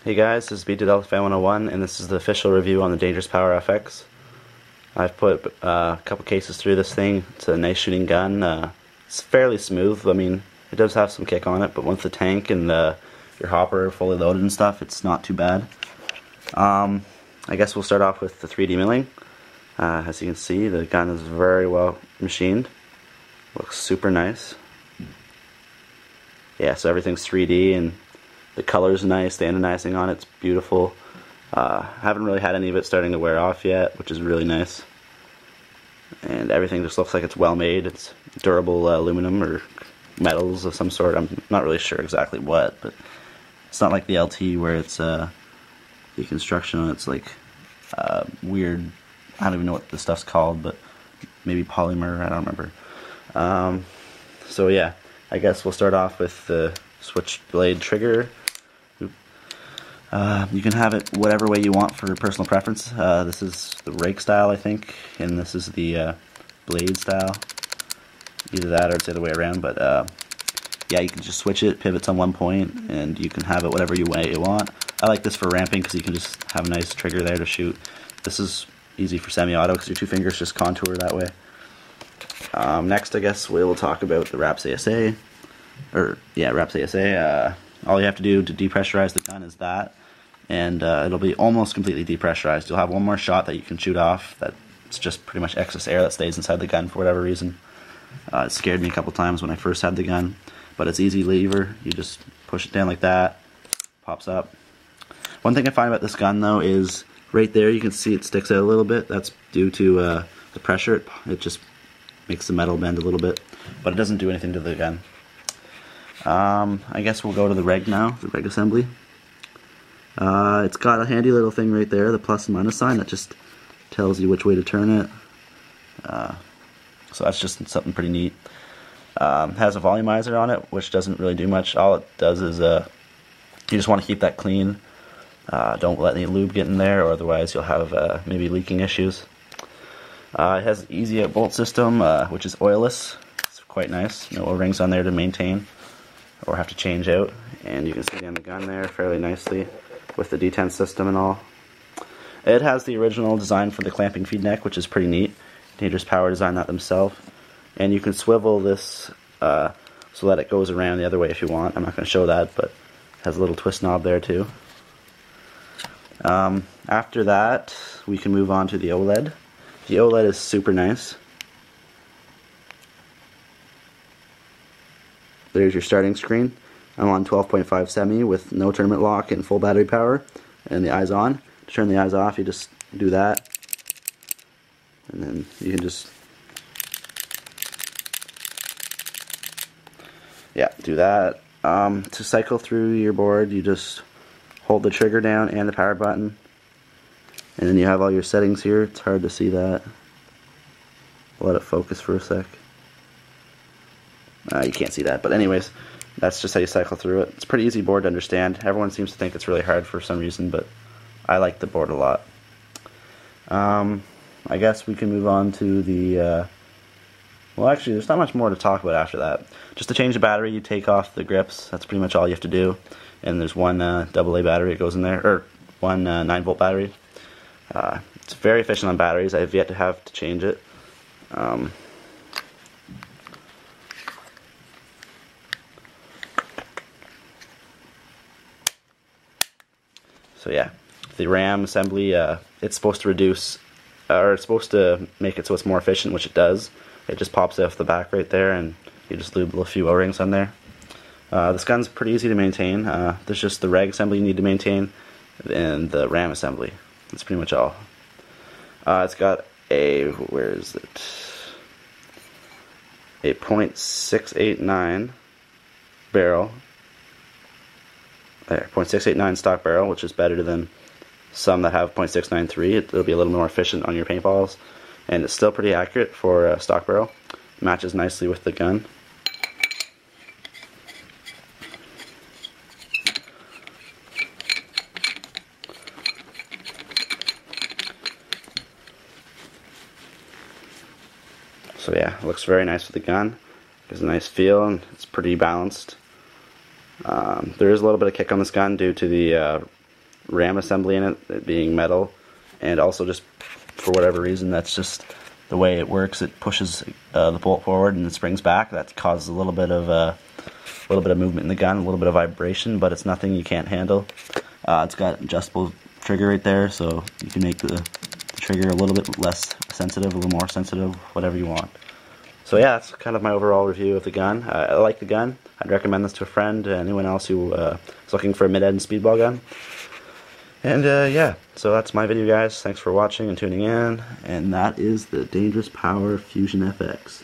Hey guys, this is B2 Delta Fan 101, and this is the official review on the Dangerous Power FX. I've put a couple cases through this thing. It's a nice shooting gun. It's fairly smooth. I mean, it does have some kick on it, but once the tank and your hopper are fully loaded and stuff, it's not too bad. I guess we'll start off with the 3D milling. As you can see, the gun is very well machined. Looks super nice. Yeah, so everything's 3D and the color's nice, the anodizing on it's beautiful. Haven't really had any of it starting to wear off yet, which is really nice. And everything just looks like it's well made. It's durable aluminum or metals of some sort. I'm not really sure exactly what, but it's not like the LT where it's the construction on it's like weird. I don't even know what the stuff's called, but maybe polymer. I don't remember. So yeah, I guess we'll start off with the switchblade trigger. You can have it whatever way you want for personal preference. This is the rake style, I think, and this is the blade style. Either that or it's the other way around, but yeah, you can just switch it, pivots on one point, and you can have it whatever way you want. I like this for ramping because you can just have a nice trigger there to shoot. This is easy for semi-auto because your two fingers just contour that way. Next, I guess we will talk about the RAPS ASA. RAPS ASA. All you have to do to depressurize the gun is that, and it'll be almost completely depressurized. You'll have one more shot that you can shoot off. That's just pretty much excess air that stays inside the gun for whatever reason. It scared me a couple times when I first had the gun, but it's easy lever. You just push it down like that, pops up. One thing I find about this gun though is right there you can see it sticks out a little bit. That's due to the pressure. It just makes the metal bend a little bit, but it doesn't do anything to the gun. I guess we'll go to the reg now, the reg assembly. It's got a handy little thing right there, the plus and minus sign, that just tells you which way to turn it. So that's just something pretty neat. Has a volumizer on it, which doesn't really do much. All it does is you just want to keep that clean. Don't let any lube get in there, or otherwise you'll have maybe leaking issues. It has an easy out bolt system, which is oilless. It's quite nice. No O-rings on there to maintain or have to change out, and you can see down the gun there fairly nicely with the detent system and all. It has the original design for the clamping feed neck, which is pretty neat. Dangerous Power designed that themselves, and you can swivel this so that it goes around the other way if you want. I'm not going to show that, but it has a little twist knob there too. After that, we can move on to the OLED. The OLED is super nice. There's your starting screen. I'm on 12.5 semi with no tournament lock and full battery power, and the eyes on. To turn the eyes off, you just do that, and then you can just do that. To cycle through your board, you just hold the trigger down and the power button, and then you have all your settings here. It's hard to see that. I'll let it focus for a sec. You can't see that, but anyways, that's just how you cycle through it. It's a pretty easy board to understand. Everyone seems to think it's really hard for some reason, but I like the board a lot. I guess we can move on to the well, actually there's not much more to talk about after that. Just to change the battery, you take off the grips. That's pretty much all you have to do. And there's one AA battery that goes in there, or one 9-volt battery. It's very efficient on batteries. I have yet to have to change it. So yeah, the RAM assembly, it's supposed to reduce, or it's supposed to make it so it's more efficient, which it does. It just pops off the back right there, and you just lube a few O-rings on there. This gun's pretty easy to maintain. There's just the reg assembly you need to maintain, and the RAM assembly. That's pretty much all. It's got a, where is it? A .689 barrel. There, .689 stock barrel, which is better than some that have .693. It'll be a little more efficient on your paintballs, and it's still pretty accurate for a stock barrel. Matches nicely with the gun. So yeah, it looks very nice with the gun. Gives a nice feel, and it's pretty balanced. There is a little bit of kick on this gun due to the ram assembly in it, it being metal, and also just for whatever reason, that's just the way it works. It pushes the bolt forward and it springs back. That causes a little bit of movement in the gun, a little bit of vibration, but it's nothing you can't handle. It's got adjustable trigger right there, so you can make the trigger a little bit less sensitive, a little more sensitive, whatever you want. So yeah, that's kind of my overall review of the gun. I like the gun. I'd recommend this to a friend, anyone else who is looking for a mid-end speedball gun. And yeah, so that's my video, guys. Thanks for watching and tuning in. And that is the Dangerous Power Fusion FX.